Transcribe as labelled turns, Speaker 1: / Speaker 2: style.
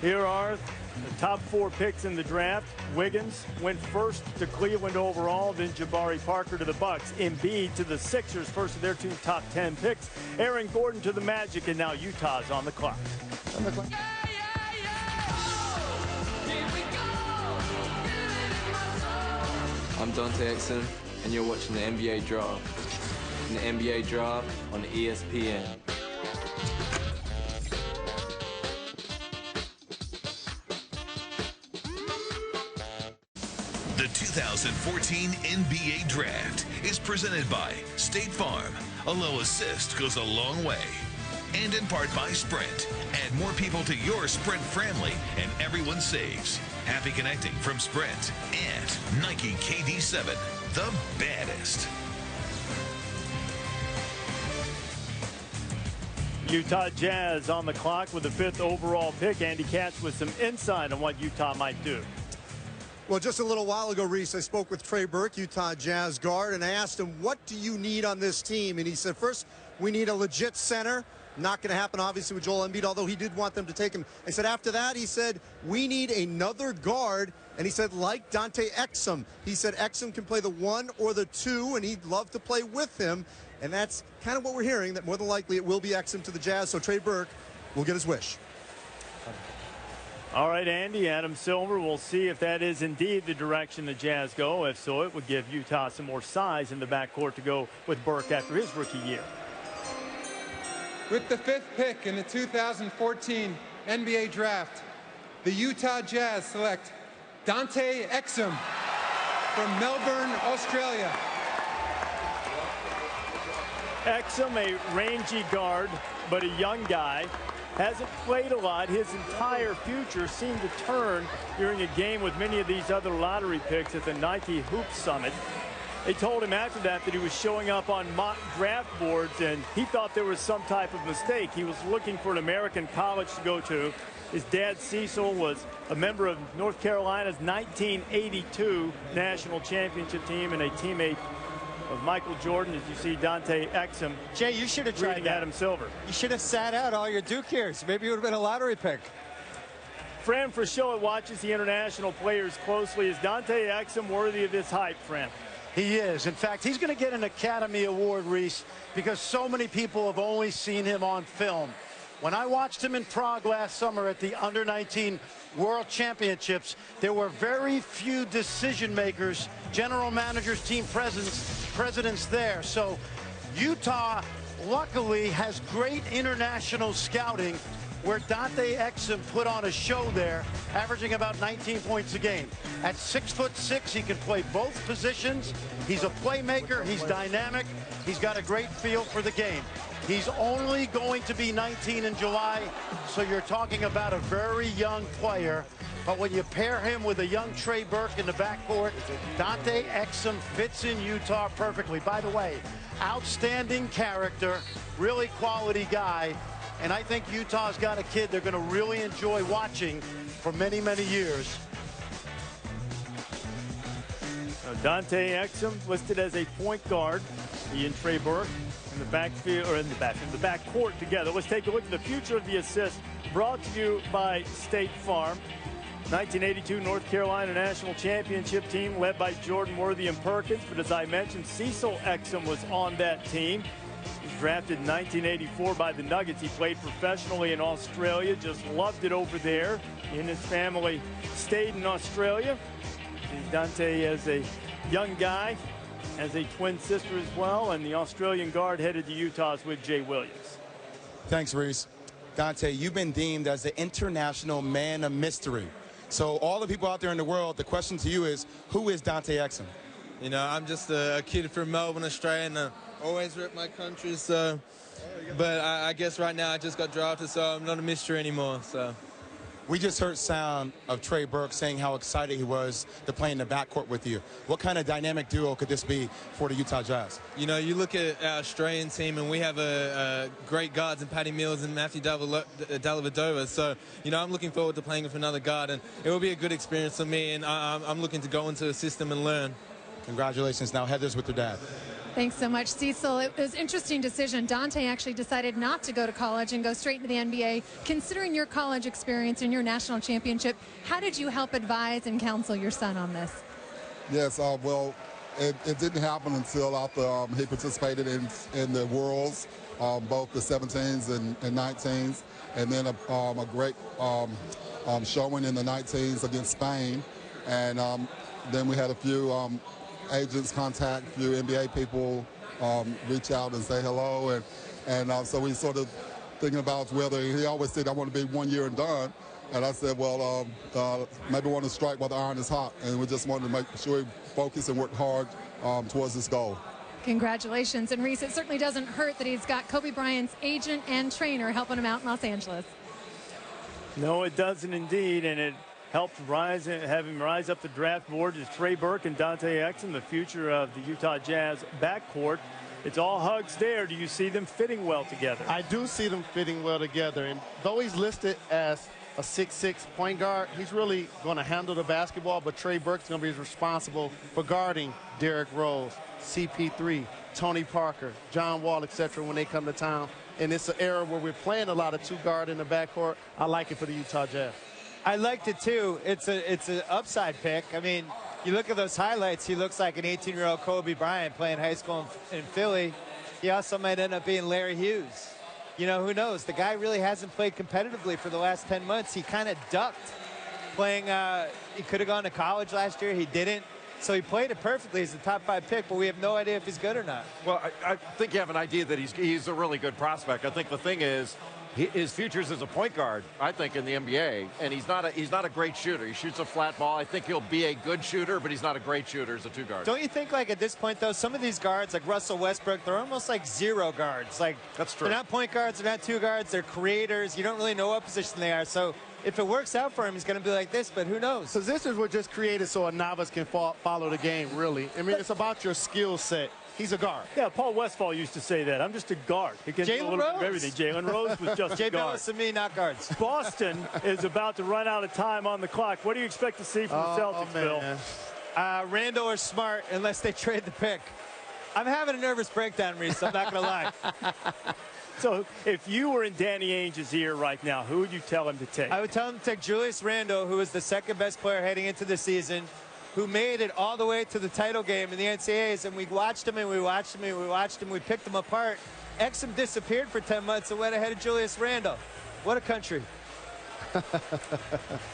Speaker 1: Here are the top 4 picks in the draft. Wiggins went first to Cleveland overall, then Jabari Parker to the Bucks. Embiid to the Sixers, first of their 2 top 10 picks. Aaron Gordon to the Magic, and now Utah's on the clock.
Speaker 2: I'm Dante Exum, and you're watching the NBA Draft. The NBA Draft on ESPN.
Speaker 3: The 2014 NBA Draft is presented by State Farm. A low assist goes a long way. And in part by Sprint. Add more people to your Sprint family and everyone saves. Happy connecting from Sprint. And Nike KD7, the baddest.
Speaker 1: Utah Jazz on the clock with the 5th overall pick. Andy Katz with some insight on what Utah might do.
Speaker 4: Well, just a little while ago, Reese, I spoke with Trey Burke, Utah Jazz guard, and I asked him, what do you need on this team? And he said, first, we need a legit center. Not going to happen, obviously, with Joel Embiid, although he did want them to take him. I said, after that, he said, we need another guard. And he said, like Dante Exum. He said Exum can play the 1 or the 2, and he'd love to play with him. And that's kind of what we're hearing, that more than likely it will be Exum to the Jazz. So Trey Burke will get his wish.
Speaker 1: All right, Andy, Adam Silver, we'll see if that is indeed the direction the Jazz go. If so, it would give Utah some more size in the backcourt to go with Burke after his rookie year.
Speaker 5: With the 5th pick in the 2014 NBA Draft, the Utah Jazz select Dante Exum from Melbourne, Australia.
Speaker 1: Exum, a rangy guard, but a young guy. Hasn't played a lot. His entire future seemed to turn during a game with many of these other lottery picks at the Nike Hoop Summit. They told him after that he was showing up on mock draft boards, and he thought there was some type of mistake. He was looking for an American college to go to. His dad, Cecil, was a member of North Carolina's 1982 national championship team and a teammate of Michael Jordan. As you see, Dante Exum.
Speaker 6: Jay, you should have tried that.
Speaker 1: Adam Silver.
Speaker 6: You should have sat out all your Duke years. Maybe it would have been a lottery pick.
Speaker 1: Fran Fraschilla watches the international players closely. Is Dante Exum worthy of this hype, Fran?
Speaker 7: He is. In fact, he's going to get an Academy Award, Reese, because so many people have only seen him on film. When I watched him in Prague last summer at the Under-19 World Championships, there were very few decision makers, general managers, team presidents there. So Utah, luckily, has great international scouting where Dante Exum put on a show there, averaging about 19 points a game. At 6'6", he can play both positions. He's a playmaker. He's dynamic. He's got a great feel for the game. He's only going to be 19 in July, so you're talking about a very young player. But when you pair him with a young Trey Burke in the backcourt, Dante Exum fits in Utah perfectly. By the way, outstanding character, really quality guy. And I think Utah's got a kid they're going to really enjoy watching for many, many years.
Speaker 1: Dante Exum listed as a point guard. He and Trey Burke in the backfield, or in the backcourt together. Let's take a look at the future of the assist, brought to you by State Farm. 1982 North Carolina National Championship team led by Jordan Worthy and Perkins. But as I mentioned, Cecil Exum was on that team. He was drafted in 1984 by the Nuggets. He played professionally in Australia, just loved it over there. He and his family stayed in Australia. Dante, as a young guy, has a twin sister as well, and the Australian guard headed to Utah's with Jay Williams.
Speaker 8: Thanks, Reese. Dante, you've been deemed as the international man of mystery. So all the people out there in the world, the question to you is, who is Dante Exum?
Speaker 9: You know, I'm just a kid from Melbourne, Australia, and always rep my country. So, but I guess right now I just got drafted, so I'm not a mystery anymore. So.
Speaker 8: We just heard sound of Trey Burke saying how excited he was to play in the backcourt with you. What kind of dynamic duo could this be for the Utah Jazz?
Speaker 9: You know, you look at our Australian team, and we have a great guards in Patty Mills and Matthew Dellavedova. So, you know, I'm looking forward to playing with another guard, and it will be a good experience for me, and I'm looking to go into the system and learn.
Speaker 8: Congratulations. Now Heather's with her dad.
Speaker 10: Thanks so much, Cecil. It was an interesting decision. Dante actually decided not to go to college and go straight into the NBA. Considering your college experience and your national championship, how did you help advise and counsel your son on this?
Speaker 11: Yes, well, it didn't happen until after he participated in the Worlds, both the 17s and 19s, and then a great showing in the 19s against Spain. And then we had a few agents contact, a few NBA people reach out and say hello. And so we sort of thinking about whether, he always said, I want to be 1 year and done. And I said, well, maybe want to strike while the iron is hot. And we just wanted to make sure we focus and work hard towards this goal.
Speaker 10: Congratulations. And Reese, it certainly doesn't hurt that he's got Kobe Bryant's agent and trainer helping him out in Los Angeles.
Speaker 1: No, it doesn't indeed, and it helped have him rise up the draft board as Trey Burke and Dante Exum, the future of the Utah Jazz backcourt. It's all hugs there. Do you see them fitting well together?
Speaker 12: I do see them fitting well together, and though he's listed as a 6'6" point guard, he's really going to handle the basketball, but Trey Burke's going to be responsible for guarding Derrick Rose, CP3, Tony Parker, John Wall, etc. when they come to town. And it's an era where we're playing a lot of two-guard in the backcourt. I like it for the Utah Jazz.
Speaker 6: I liked it too. It's an upside pick. I mean, you look at those highlights, he looks like an 18-year-old Kobe Bryant playing high school in Philly. He also might end up being Larry Hughes. You know, who knows? The guy really hasn't played competitively for the last 10 months. He kind of ducked playing. He could have gone to college last year. He didn't. So he played it perfectly as a top 5 pick, but we have no idea if he's good or not.
Speaker 13: Well, I think you have an idea that he's a really good prospect. I think the thing is, his future's as a point guard, I think, in the NBA, and he's not a great shooter. He shoots a flat ball. I think he'll be a good shooter, but he's not a great shooter as a two-guard.
Speaker 6: Don't you think, like, at this point, though, some of these guards, like Russell Westbrook, they're almost like zero guards. Like,
Speaker 13: that's true.
Speaker 6: They're not point guards, they're not two guards, they're creators. You don't really know what position they are. So if it works out for him, he's going to be like this, but who knows?
Speaker 12: Positions were just created so a novice can follow the game, really. I mean, it's about your skill set. He's a guard.
Speaker 1: Yeah, Paul Westphal used to say that. I'm just a guard. He can do a little bit of everything. Jalen Rose was just a
Speaker 6: Jay
Speaker 1: guard.
Speaker 6: Billis and me, not guards.
Speaker 1: Boston is about to run out of time on the clock. What do you expect to see from the Celtics, Bill?
Speaker 6: Randall or Smart, unless they trade the pick. I'm having a nervous breakdown, Reese. I'm not going to lie.
Speaker 1: So if you were in Danny Ainge's ear right now, who would you tell him to take?
Speaker 6: I would tell him to take Julius Randle, who is the second best player heading into the season, who made it all the way to the title game in the NCAAs, and we watched him and we watched him and we watched him. We picked him apart. Exum disappeared for 10 months and went ahead of Julius Randle. What a country.